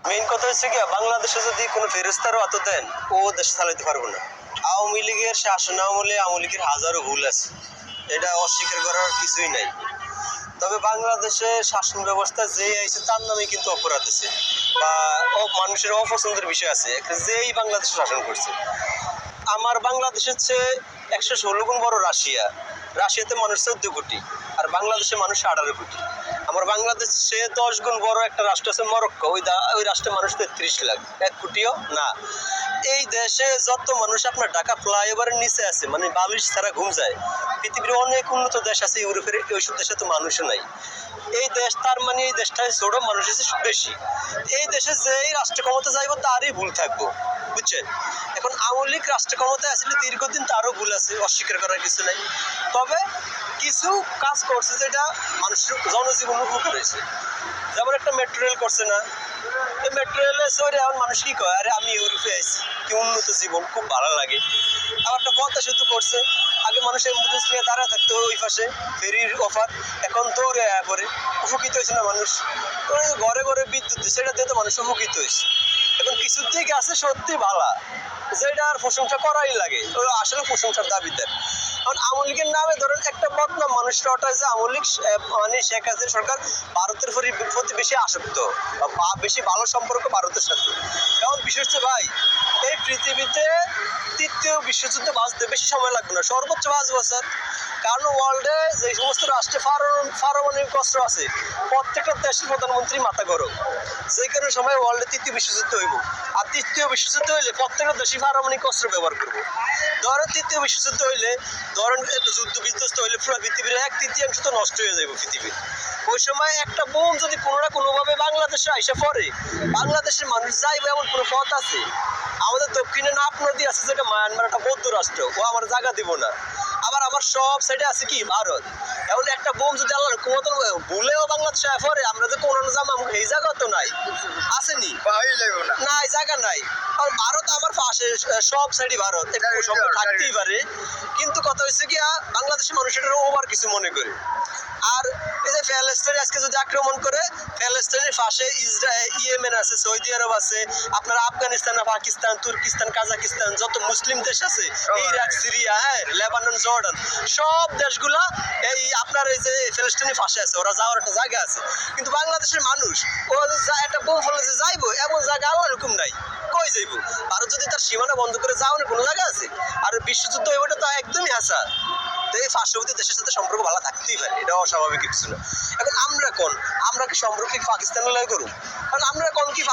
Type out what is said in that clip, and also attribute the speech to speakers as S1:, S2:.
S1: Main কথা হচ্ছে কি, বাংলাদেশে যদি কোনো ফেরেস্তারও অত দেন, ও দেশ চালাতে পারবো না। আওয়ামী লীগের শাসন আমলে আওয়ামী লীগের হাজারো ভুল আছে, এটা অস্বীকার করার কিছুই নাই। তবে বাংলাদেশের শাসন ব্যবস্থা যে আইছে তার নামে কিন্তু অপরাধ আছে বা মানুষের অপছন্দের বিষয় আছে, যেই বাংলাদেশ শাসন করছে। আমার বাংলাদেশের চেয়ে 116 গুণ বড় রাশিয়া। রাশিয়াতে মানুষ 14 কোটি, আর বাংলাদেশে মানুষ 18 কোটি। আমার বাংলাদেশে 10 গুণ বড় একটা রাষ্ট্র আছে মরক্কো, ওই রাষ্ট্রের মানুষ 33 লাখ, 1 কোটিও না। এই দেশে যত মানুষ আপনার ঢাকা ফ্লাইওভারের নিচে আছে, মানে বালিশ ছাড়া ঘুম যায়। পৃথিবীর অনেক উন্নত দেশ আছে, ইউরোপের ওইসব দেশে তো মানুষও নাই। এই দেশ, তার মানে এই দেশটায় ছোট, মানুষ আছে বেশি। এই দেশে যেই রাষ্ট্র ক্ষমতা যাইব তারই ভুল থাকবো, বুঝছেন? এখন আওয়ামী লীগ রাষ্ট্র ক্ষমতায় আসলে দীর্ঘদিন, তারও ভুল আছে, অস্বীকার করার কিছু নাই। তবে কিছু কাজ করছে যেটা মানুষের জনজীবন উপকার হয়েছে। যেমন একটা মেট্রো রেল করছে না, এই মেট্রো রেলে সরে এখন মানুষ কি কয়, আরে আমি ইউরোপে আইছি, কি উন্নত জীবন, খুব ভালো লাগে। আবার একটা পদ্মা সেতু করছে, আগে মানুষ অ্যাম্বুলেন্স নিয়ে দাঁড়া থাকতো ওই পাশে, ফেরির অফার, এখন দৌড়ে পরে উপকৃত হয়েছে না মানুষ। ঘরে ঘরে বিদ্যুৎ, সেটা দিয়ে তো মানুষ উপকৃত হয়েছে। এখন কিছুর দিকে আছে সত্যি ভালো, যেটা আর প্রশংসা করাই লাগে, আসলে প্রশংসার দাবিদার। কারণ আওয়ামী লীগের নামে ধরেন একটা বদনাম মানুষটা ওঠাইছে, আওয়ামী লীগ মানে শেখ হাসিনা সরকার ভারতের প্রতি বেশি আসক্ত বা বেশি ভালো সম্পর্ক ভারতের সাথে। কারণ বিশেষ হচ্ছে ভাই, এই পৃথিবীতে তৃতীয় বিশ্বযুদ্ধ বাঁচতে বেশি সময় লাগবে না, সর্বোচ্চ 5 বছর। কারণ ওয়ার্ল্ডে যে সমস্ত রাষ্ট্রে পারমাণবিক অস্ত্র আছে, প্রত্যেকটা দেশের প্রধানমন্ত্রী মাথা গরম, যে কোনো সময় ওয়ার্ল্ডে তৃতীয় বিশ্বযুদ্ধ হইব। আর তৃতীয় বিশ্বযুদ্ধ হইলে প্রত্যেকটা দেশই পারমাণবিক অস্ত্র ব্যবহার করবো। ধরেন তৃতীয় বিশ্বযুদ্ধ হইলে, ধরেন যুদ্ধ বিধ্বস্ত হইলে পুরো পৃথিবীর 1/3 তো নষ্ট হয়ে যাবে পৃথিবীর। ওই সময় একটা বোম যদি কোনো না কোনোভাবে বাংলাদেশে আইসা পড়ে, বাংলাদেশের মানুষ যাইবে এমন কোনো পথ আছে? আমাদের দক্ষিণে নাপ নদী আছে, যেটা মায়ানমার একটা বৌদ্ধ রাষ্ট্র, ও আমার জায়গা দিব না। আবার আমার সব সাইডে আছে কি ভারত। এখন একটা বোম যদি আল্লাহর ক্ষমতা ভুলেও বাংলাদেশে পড়ে, আমরা যে কোন জামা এই জায়গা তো নাই, আসেনি নাই, জায়গা নাই। কারণ ভারত আমার পাশে, সব সাইডে ভারত, একটু সম্পর্ক থাকতেই পারে। কিন্তু কথা হচ্ছে কি, বাংলাদেশের মানুষ এটা ওভার কিছু মনে করে। আর এই যে প্যালেস্টাইন আজকে যদি আক্রমণ করে, প্যালেস্টাইনের পাশে ইয়েমেন আছে, সৌদি আরব আছে, আপনার আফগানিস্তান, পাকিস্তান, তুর্কিস্তান, কাজাকিস্তান, যত মুসলিম দেশ আছে, ইরাক, সিরিয়া, হ্যাঁ, লেবানন, জর্ডান, সব দেশগুলা এই আপনার এই যে প্যালেস্টাইনের পাশে আছে, ওরা যাওয়ার একটা জায়গা আছে। কিন্তু বাংলাদেশের মানুষ, ও একটা বোম ফেলে যে যাইবো এমন জায়গা আল্লাহর হুকুম নাই, কই যাইবো? ভারত যদি তার সীমানা বন্ধ করে যাওয়ার কোনো জায়গা আছে? আর বিশ্বযুদ্ধ এবারটা তো একদমই হাসা। তো এই পার্শ্ববর্তী দেশের সাথে সম্পর্ক ভালো থাকতেই পারে, এটা অস্বাভাবিক কিছু না। এখন আমরা কি সম্পর্ক পাকিস্তানের লয় করুন? কারণ আমরা কি